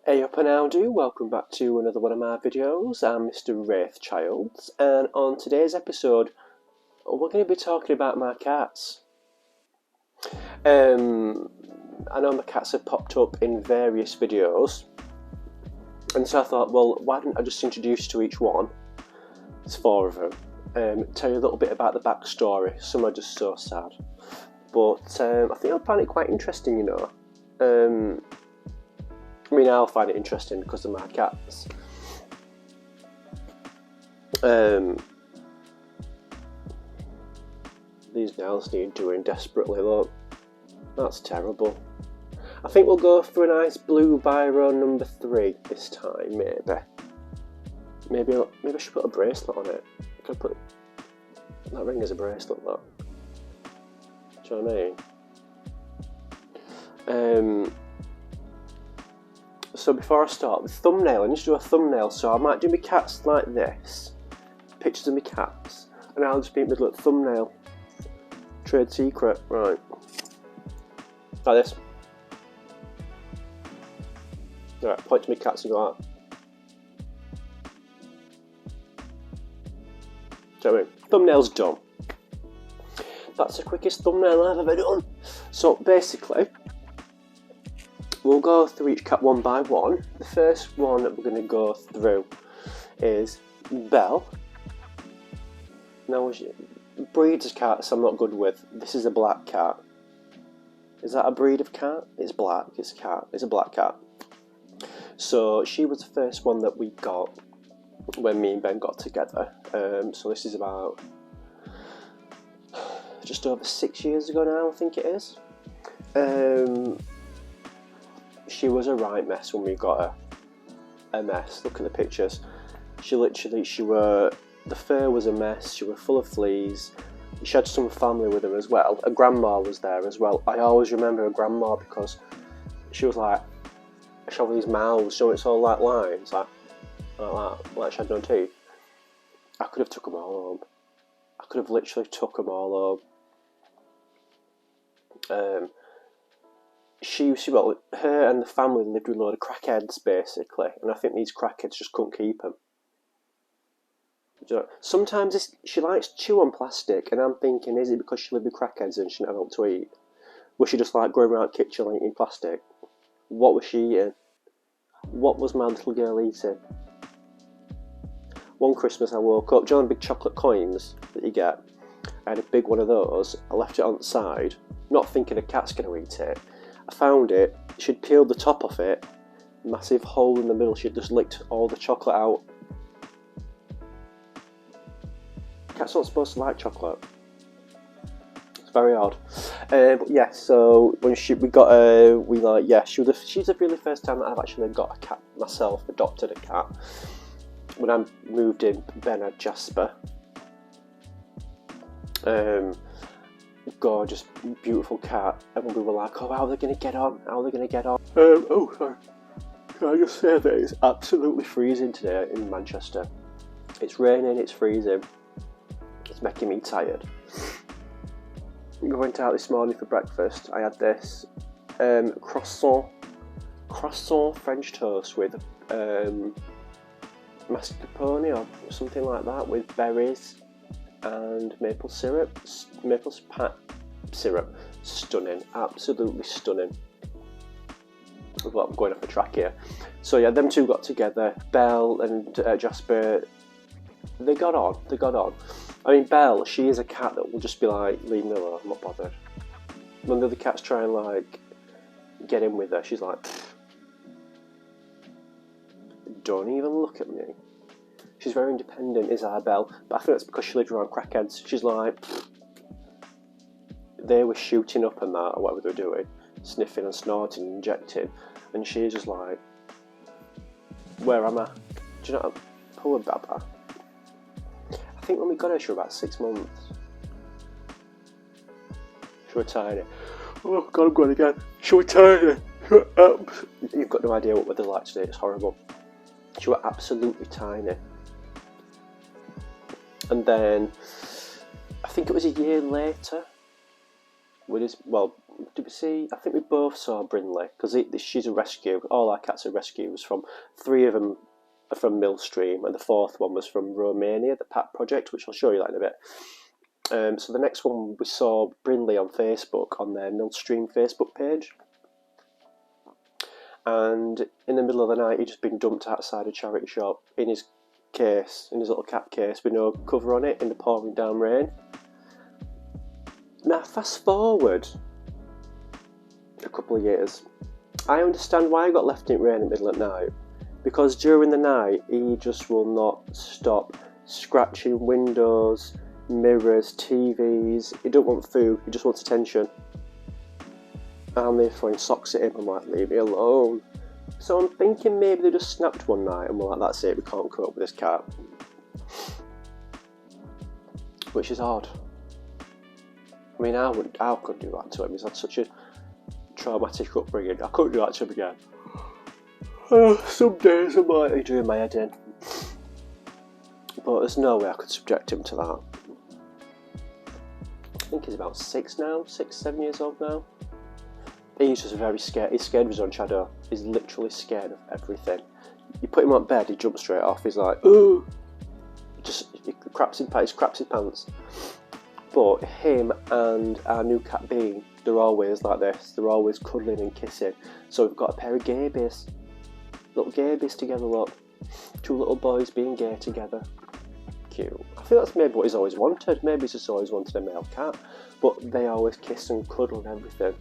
Hey up and how do, welcome back to another one of my videos. I'm Mr. Wraithchild, and on today's episode we're going to be talking about my cats. I know my cats have popped up in various videos, and so I thought, well, why don't I just introduce you to each one? There's 4 of them. Tell you a little bit about the backstory. Some are just so sad, but I think you'll find it quite interesting, you know. I mean, I'll find it interesting because of my cats. These nails need doing desperately, look. That's terrible. I think we'll go for a nice blue biro number 3 this time, maybe. Maybe I should put a bracelet on it. Could I put that ring as a bracelet, look. Do you know what I mean? So before I start, the thumbnail, I need to do a thumbnail, so I might do my cats like this, pictures of my cats, and I'll just be in the middle of the thumbnail. Trade secret, right. Like this. Alright, point to my cats and go out. Do you know what I mean? Thumbnail's done. That's the quickest thumbnail I've ever done. So basically, we'll go through each cat one by one. The first one that we're going to go through is Belle. Now, breeds of cats I'm not good with. This is a black cat. Is that a breed of cat? It's black. It's a cat. It's a black cat. So she was the first one that we got when me and Ben got together. So this is about just over 6 years ago now, I think it is. She was a right mess when we got her. A mess. Look at the pictures. The fur was a mess. She was full of fleas. She had some family with her as well. Her grandma was there as well. I always remember her grandma because she was like, she had these mouths, so it's all like lines, like she had no teeth. I could have took them all home. I could have literally took them all home. Her and the family lived with a load of crackheads, basically, and I think these crackheads just couldn't keep them. Sometimes she likes to chew on plastic, and I'm thinking, is it because she lived with crackheads and she didn't have enough to eat? Was she just like going around the kitchen eating plastic? What was she eating? What was my little girl eating? One Christmas I woke up, do you know the big chocolate coins that you get? I had a big one of those. I left it on the side, not thinking a cat's going to eat it. I found it, she'd peeled the top off it, massive hole in the middle, she'd just licked all the chocolate out. Cats aren't supposed to like chocolate. It's very odd. But yeah, so when she's the really first time that I've actually got a cat myself, adopted a cat. When I moved in, Ben had Jasper. Gorgeous, beautiful cat, and we were like, oh, how are they going to get on? Sorry. Can I just say that it's absolutely freezing today in Manchester. It's raining, it's freezing. It's making me tired. I went out this morning for breakfast. I had this croissant French toast with mascarpone or something like that, with berries and maple syrup. Stunning, absolutely stunning. Well, I'm going off a track here. So yeah, them two got together. Belle and Jasper, they got on. I mean, Belle, she is a cat that will just be like, leave me alone, I'm not bothered. When the other cats try and like get in with her, she's like, don't even look at me. She's very independent, is our Belle, but I think that's because she lived around crackheads. She's like, they were shooting up and that, or whatever they were doing, sniffing and snorting and injecting, and she's just like, where am I? Do you know what? Poor Baba. I think when we got her, she was about 6 months. She was tiny. Oh God, I'm going again. She was tiny. You've got no idea what weather's like today, it's horrible. She was absolutely tiny. And then, I think it was a year later, well, did we see? I think we both saw Brimley because she's a rescue. All our cats are rescues. From 3 of them are from Millstream, and the 4th one was from Romania, the Pat Project, which I'll show you that in a bit. So the next one we saw Brimley on Facebook on their Millstream Facebook page, and in the middle of the night he'd just been dumped outside a charity shop in his case, in his little cat case with no cover on it, in the pouring down rain. Now fast forward a couple of years, I understand why I got left in it rain in the middle of the night, because during the night he just will not stop scratching windows, mirrors, TVs. He don't want food, he just wants attention. And they're throwing socks at him. I'm like, leave me alone. So I'm thinking maybe they just snapped one night and we're like, that's it, we can't cope with this cat. Which is odd. I mean, I couldn't do that to him. He's had such a traumatic upbringing. I couldn't do that to him again. Some days I might be doing my head in. But there's no way I could subject him to that. I think he's about 6 now, 6, 7 years old now. He's just very scared. He's scared of his own shadow. He's literally scared of everything. You put him on bed, he jumps straight off. He's like, ooh! He craps his pants. But him and our new cat Bean, they're always like this. They're always cuddling and kissing. So we've got a pair of gabies. Little gabies together, look. 2 little boys being gay together. Cute. I think that's maybe what he's always wanted. Maybe he's just always wanted a male cat. But they always kiss and cuddle and everything.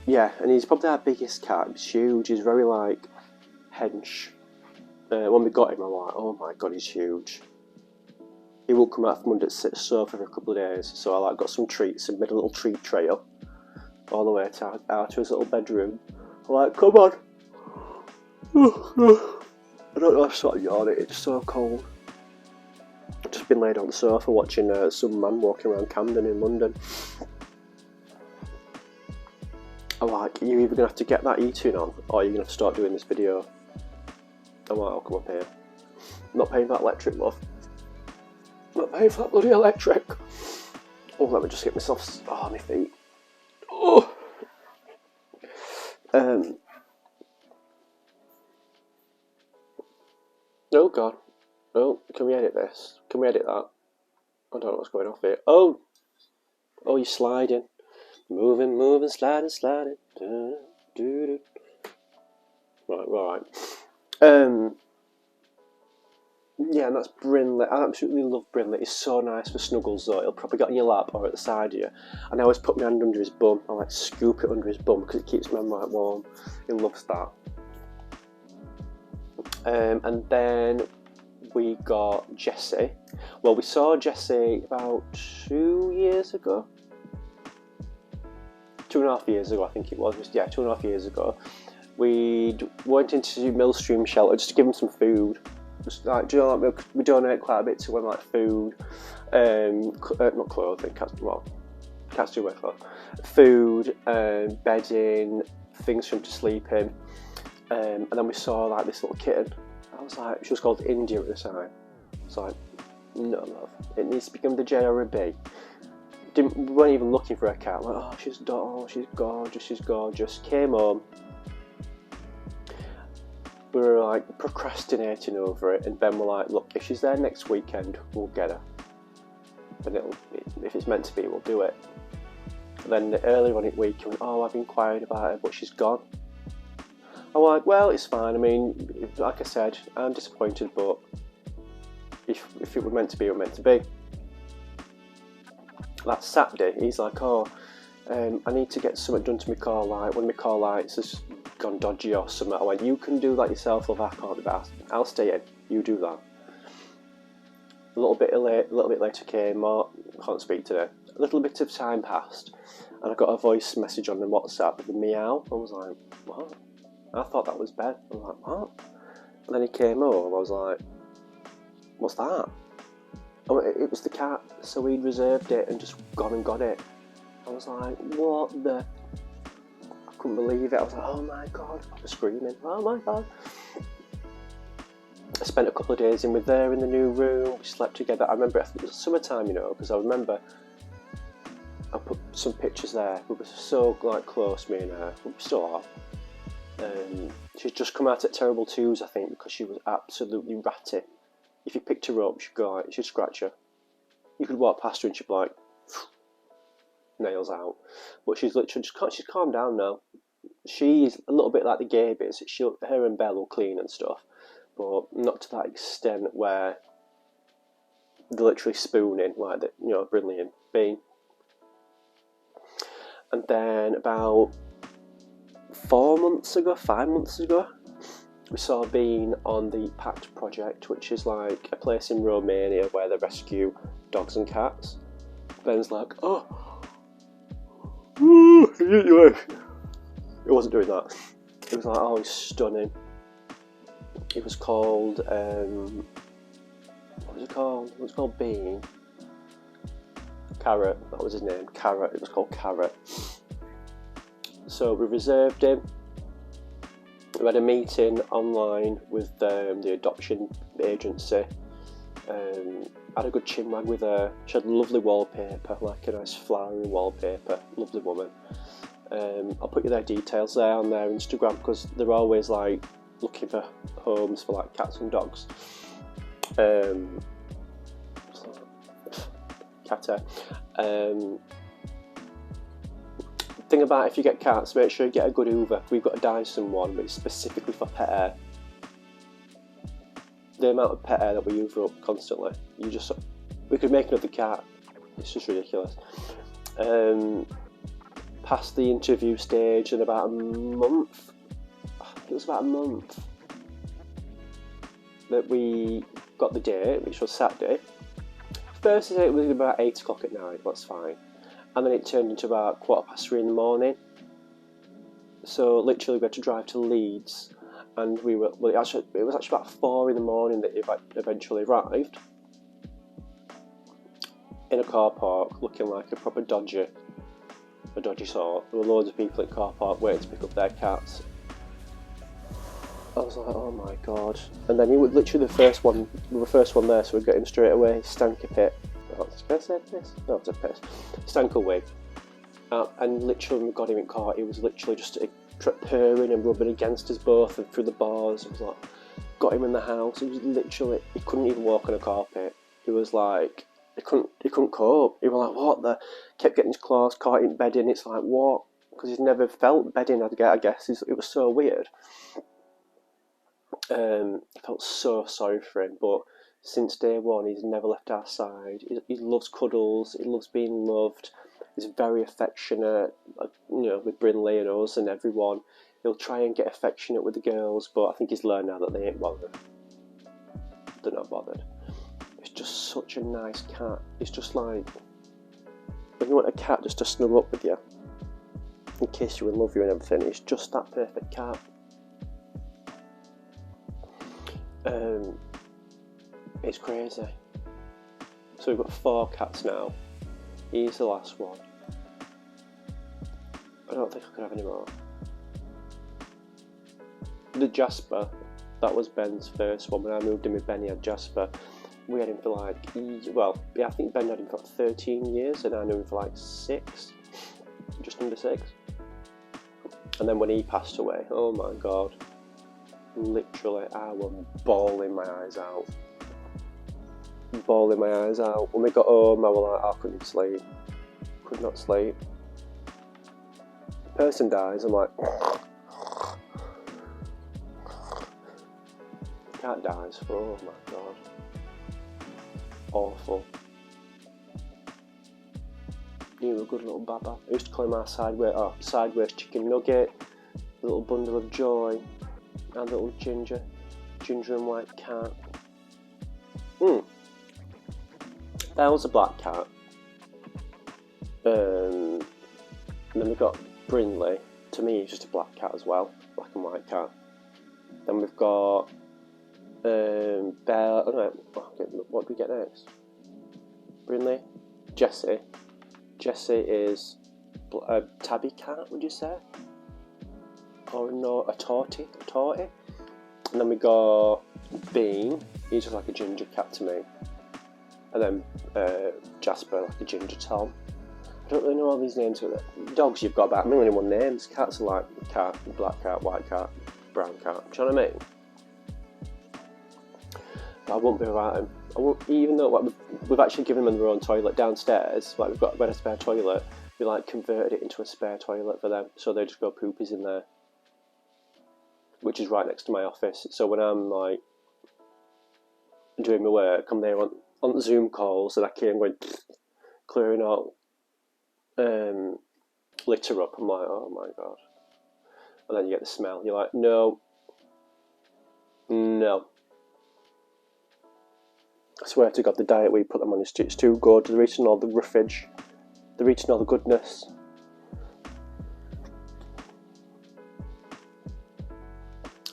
Yeah, and he's probably our biggest cat. He's huge. He's very like hench. When we got him, I'm like, oh my god, he's huge. He won't come out from under the sofa for a couple of days, so I like got some treats and made a little treat trail all the way out to his little bedroom. I'm like, come on. I don't know, I've sort of yawned. It's so cold. I've just been laid on the sofa watching some man walking around Camden in London. I'm like, you're either going to have to get that eating on, or you're going to have to start doing this video. I'm like, I'll come up here. I'm not paying for that electric, love. I'm not paying for that bloody electric. Oh, let me just get myself on my feet. Oh! Oh god. Oh, can we edit this? Can we edit that? I don't know what's going off here. Oh! Oh, you're sliding. Moving, sliding. Right. Yeah, and that's Brynley. I absolutely love Brynley. He's so nice for snuggles though. He'll probably get on your lap or at the side of you. And I always put my hand under his bum. I like scoop it under his bum because it keeps my hand like warm. He loves that. And then we got Jessie. Well, we saw Jessie about 2 years ago. 2.5 years ago, I think it was. Yeah, 2.5 years ago. We went into Millstream shelter just to give him some food. Just like, do you know, like, we donate quite a bit to him, like food, not clothing. Cats do wear clothes. Food, bedding, things for him to sleep in. And then we saw like this little kitten. I was like, she was called India at the time. I was like, no love, it needs to become the J or a B. We weren't even looking for a cat. Like, oh, she's gorgeous. Came home. We were like procrastinating over it, and Ben were like, look, if she's there next weekend, we'll get her. And if it's meant to be, we'll do it. And then earlier on in the week, he went, oh, I've inquired about her, but she's gone. I'm like, well, it's fine. I mean, like I said, I'm disappointed, but if it were meant to be, it were meant to be. That Saturday, he's like, oh, I need to get something done to my car light. One of my car lights has gone dodgy or something. I went, you can do that yourself, love. I can't do that. I'll stay in. You do that. A little bit later came, can't speak today. A little bit of time passed, and I got a voice message on the WhatsApp with a meow. I was like, what? I thought that was Ben. I was like, what? And then he came home. I was like, what's that? Oh, it was the cat, so he'd reserved it and just gone and got it. I was like, what the? I couldn't believe it. I was like, oh my god. I was screaming, oh my god. spent a couple of days in with her in the new room. We slept together. I remember, I think it was summertime, you know, because I remember I put some pictures there. We were so like close, me and her. We still are. She'd just come out at terrible twos, I think, because she was absolutely ratty. If you picked her up, she'd go like, she'd scratch her. You could walk past her and she'd be like, nails out. But she's literally she's calmed down now. She's a little bit like the Gabies. Her and Belle will clean and stuff, but not to that extent where they're literally spooning like the, you know, Brimley and Bean. And then about 5 months ago, we saw Bean on the Pact Project, which is like a place in Romania where they rescue dogs and cats. Ben's like, oh, it wasn't doing that. It was like, oh, he's stunning. It was called, what was it called? It was called Bean. Carrot, that was his name, Carrot. It was called Carrot. So we reserved him. We had a meeting online with the adoption agency. Had a good chinwag with her. She had lovely wallpaper, like a nice flowery wallpaper. Lovely woman. I'll put you their details there on their Instagram because they're always like looking for homes for like cats and dogs. Cat thing about if you get cats, make sure you get a good Hoover. We've got a Dyson one, but it's specifically for pet hair. The amount of pet hair that we Hoover up constantly, we could make another cat. It's just ridiculous. Past the interview stage in about a month. It was about a month that we got the date, which was Saturday. First date was about 8 o'clock at night. That's fine. And then it turned into about 3:15 in the morning. So literally we had to drive to Leeds, and it was actually about 4 in the morning that it eventually arrived in a car park, looking like a proper dodgy sort. There were loads of people in the car park waiting to pick up their cats. I was like, oh my god. And then he was literally the first one there, so we got him straight away. Stank a pit. Can I say piss? No, it's a piss. Stank a wig. And literally when we got him in car, he was literally just purring and rubbing against us both and through the bars. It was like, got him in the house. He was literally, he couldn't even walk on a carpet. He was like, he couldn't cope. He was like, what? Kept getting his claws caught in bedding. It's like, what? Because he's never felt bedding, I guess. It was so weird. I felt so sorry for him, but since day one he's never left our side. He loves cuddles, he loves being loved, he's very affectionate, you know, with Brimley and us and everyone. He'll try and get affectionate with the girls, but I think he's learned now that they ain't bothered. They're not bothered. It's just such a nice cat. It's just like, when you want a cat just to snuggle up with you and kiss you and love you and everything, it's just that perfect cat. It's crazy. So we've got 4 cats now. He's the last one. I don't think I could have any more. The Jasper, that was Ben's first one. When I moved in with Ben, he had Jasper. We had him for like, I think Ben had him for 13 years and I knew him for like 6, just under 6. And then when he passed away, oh my god, literally I was bawling my eyes out. When we got home, I was like, I couldn't sleep. Could not sleep. The person dies, I'm like, cat dies, oh my god. Awful. You were a good little baba. I used to call him our sideways chicken nugget, a little bundle of joy, our little ginger and white cat. That was a black cat. And then we've got Brimley. To me, he's just a black cat as well, black and white cat. Then we've got Belle. Oh no, what do we get next? Brimley, Jessie. Jessie is a tabby cat, would you say? Or no, a tortie. And then we got Bean, he's just like a ginger cat to me. And then Jasper, like a ginger Tom. I don't really know all these names. Dogs, you've got about a million and one names. Cats are like cat, black cat, white cat, brown cat. Do you know what I mean? But I won't be without them. I won't, even though like, we've actually given them their own toilet downstairs. Like we've got a spare toilet. We like converted it into a spare toilet for them, so they just go poopies in there, which is right next to my office. So when I'm like doing my work, I'm there on Zoom calls, and I keep going clearing out litter up. I'm like, oh my god. And then you get the smell. You're like, no. I swear to God, the diet we put them on is too good. They're eating all the roughage. They're eating all the goodness.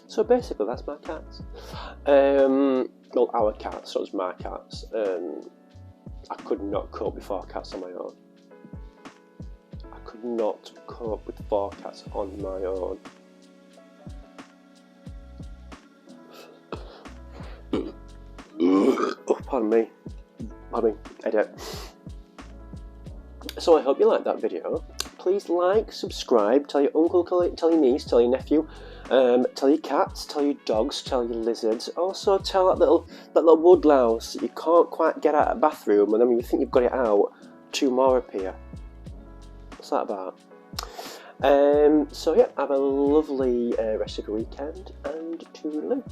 So basically, that's my cats. Well, our cats, so it's my cats. I could not cope with 4 cats on my own. I could not cope with 4 cats on my own. Oh, pardon me, edit. So I hope you liked that video. Please like, subscribe, tell your uncle, tell your niece, tell your nephew, tell your cats, tell your dogs, tell your lizards. Also tell that little woodlouse that you can't quite get out of the bathroom, and then when you think you've got it out, 2 more appear. What's that about? So yeah, have a lovely rest of your weekend, and toodaloo.